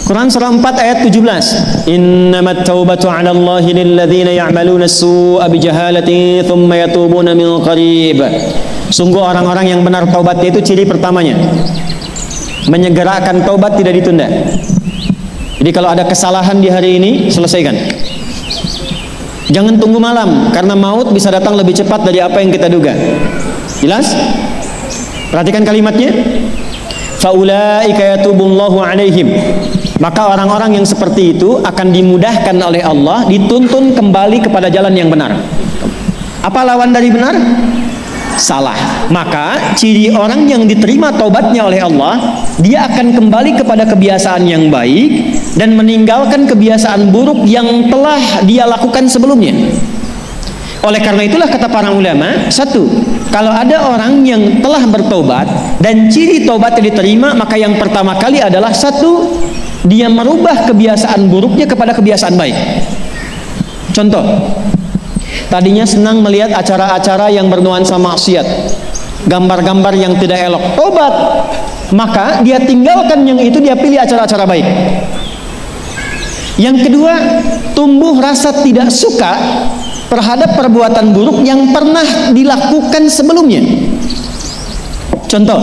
Quran surah 4 ayat 17. Innamat taubatu 'ala Allahi lil ladzina ya'maluna as-su'a bi jahalatin thumma yatubuna min qarib. Sungguh orang-orang yang benar taubatnya itu ciri pertamanya menyegerakan taubat, tidak ditunda. Jadi kalau ada kesalahan di hari ini, selesaikan. Jangan tunggu malam, karena maut bisa datang lebih cepat dari apa yang kita duga. Jelas? Perhatikan kalimatnya. Faulaika yatubullahu alaihim. Maka orang-orang yang seperti itu akan dimudahkan oleh Allah, dituntun kembali kepada jalan yang benar. Apa lawan dari benar? Salah. Maka ciri orang yang diterima taubatnya oleh Allah, dia akan kembali kepada kebiasaan yang baik dan meninggalkan kebiasaan buruk yang telah dia lakukan sebelumnya. Oleh karena itulah kata para ulama, satu, kalau ada orang yang telah bertobat dan ciri taubatnya diterima, maka yang pertama kali adalah satu, dia merubah kebiasaan buruknya kepada kebiasaan baik. Contoh, tadinya senang melihat acara-acara yang bernuansa maksiat, gambar-gambar yang tidak elok, tobat, maka dia tinggalkan yang itu, dia pilih acara-acara baik. Yang kedua, tumbuh rasa tidak suka terhadap perbuatan buruk yang pernah dilakukan sebelumnya. Contoh,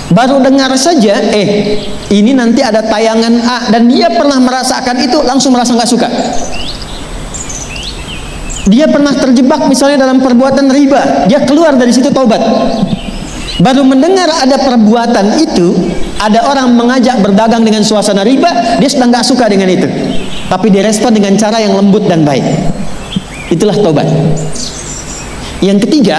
baru dengar saja, ini nanti ada tayangan A, dan dia pernah merasakan itu, langsung merasa nggak suka. Dia pernah terjebak misalnya dalam perbuatan riba, dia keluar dari situ taubat. Baru mendengar ada perbuatan itu, ada orang mengajak berdagang dengan suasana riba, dia sudah nggak suka dengan itu, tapi direspon dengan cara yang lembut dan baik. Itulah taubat. Yang ketiga,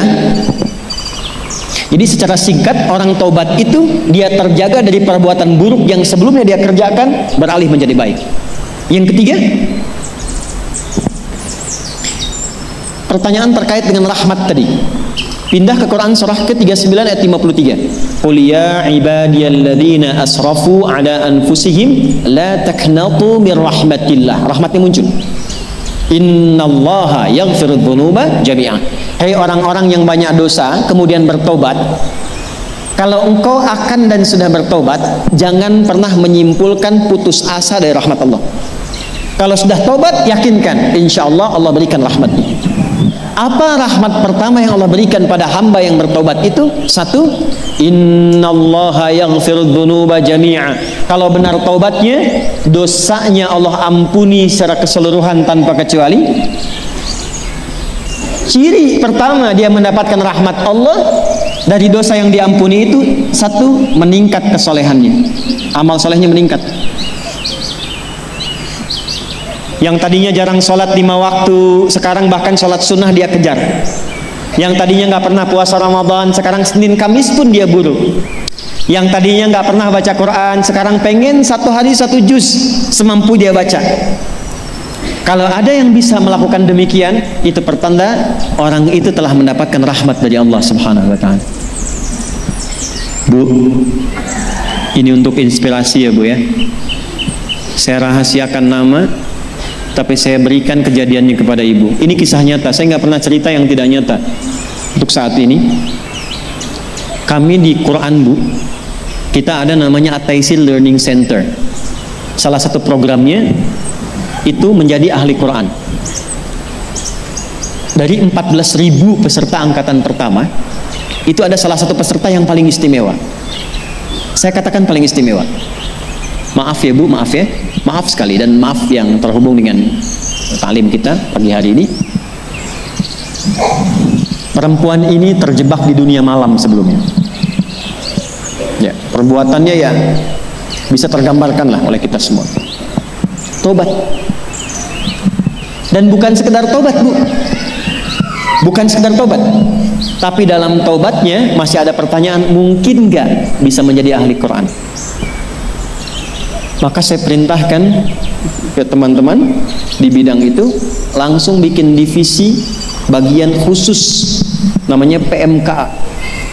jadi secara singkat, orang taubat itu dia terjaga dari perbuatan buruk yang sebelumnya dia kerjakan, beralih menjadi baik. Yang ketiga, pertanyaan terkait dengan rahmat tadi. Pindah ke Quran surah ke-39 ayat 53. Qul ya ibadiyalladzina asrafu ala anfusihim la taqnatu mir rahmatillah. Rahmatnya muncul. Innallaha yaghfirudz dzunuba jami'an. Hai orang-orang yang banyak dosa kemudian bertobat, kalau engkau akan dan sudah bertobat, jangan pernah menyimpulkan putus asa dari rahmat Allah. Kalau sudah tobat, yakinkan insyaallah Allah berikan rahmatnya. Apa rahmat pertama yang Allah berikan pada hamba yang bertobat itu? Satu, innallaha yaghfirudz dzunuba jami'a. Kalau benar taubatnya, dosanya Allah ampuni secara keseluruhan tanpa kecuali. Ciri pertama dia mendapatkan rahmat Allah dari dosa yang diampuni itu, satu, meningkat kesolehannya, amal solehnya meningkat. Yang tadinya jarang sholat 5 waktu, sekarang bahkan sholat sunnah dia kejar. Yang tadinya nggak pernah puasa Ramadan, sekarang Senin Kamis pun dia buru. Yang tadinya nggak pernah baca Quran, sekarang pengen satu hari 1 juz, semampu dia baca. Kalau ada yang bisa melakukan demikian, itu pertanda orang itu telah mendapatkan rahmat dari Allah Subhanahu wa Ta'ala. Bu, ini untuk inspirasi ya Bu ya. Saya rahasiakan nama, tapi saya berikan kejadiannya kepada ibu. Ini kisah nyata, saya nggak pernah cerita yang tidak nyata. Untuk saat ini, kami di Quran Bu, kita ada namanya At-Taisir Learning Center. Salah satu programnya itu menjadi ahli Quran. Dari 14.000 peserta angkatan pertama, itu ada salah satu peserta yang paling istimewa. Saya katakan paling istimewa. Maaf ya Bu, maaf ya, maaf sekali, dan maaf yang terhubung dengan taklim kita pagi hari ini. Perempuan ini terjebak di dunia malam sebelumnya. Ya, perbuatannya ya bisa tergambarkan lah oleh kita semua. Tobat. Dan bukan sekedar tobat Bu, bukan sekedar tobat, tapi dalam tobatnya masih ada pertanyaan, mungkin nggak bisa menjadi ahli Quran. Maka saya perintahkan ke teman-teman di bidang itu langsung bikin divisi bagian khusus namanya PMKA,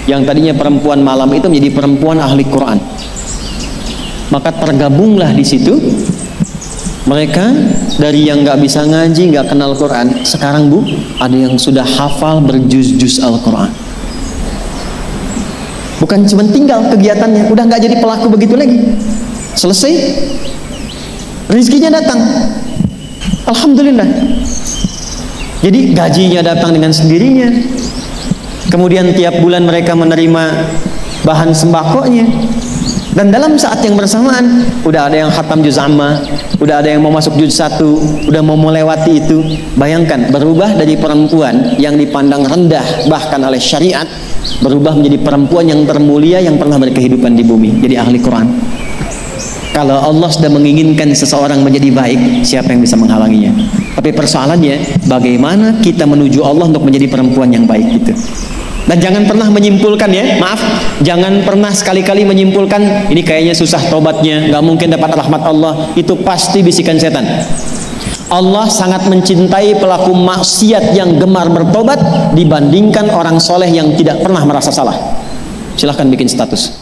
yang tadinya perempuan malam itu menjadi perempuan ahli Quran. Maka tergabunglah di situ mereka dari yang nggak bisa ngaji, nggak kenal Quran, sekarang Bu ada yang sudah hafal berjuz-juz Al-Quran. Bukan cuma tinggal kegiatannya, udah nggak jadi pelaku begitu lagi. selesai, rezekinya datang. Alhamdulillah. Jadi gajinya datang dengan sendirinya. Kemudian tiap bulan mereka menerima bahan sembakonya. Dan dalam saat yang bersamaan, udah ada yang khatam juz amma, udah ada yang mau masuk juz 1, udah mau melewati itu. Bayangkan, berubah dari perempuan yang dipandang rendah bahkan oleh syariat, berubah menjadi perempuan yang termulia yang pernah berkehidupan di bumi, jadi ahli Quran. Kalau Allah sudah menginginkan seseorang menjadi baik, siapa yang bisa menghalanginya? Tapi persoalannya, bagaimana kita menuju Allah untuk menjadi perempuan yang baik itu? Dan jangan pernah menyimpulkan, ya, maaf, jangan pernah sekali-kali menyimpulkan ini kayaknya susah tobatnya, nggak mungkin dapat rahmat Allah. Itu pasti bisikan setan. Allah sangat mencintai pelaku maksiat yang gemar bertobat dibandingkan orang soleh yang tidak pernah merasa salah. Silahkan bikin status.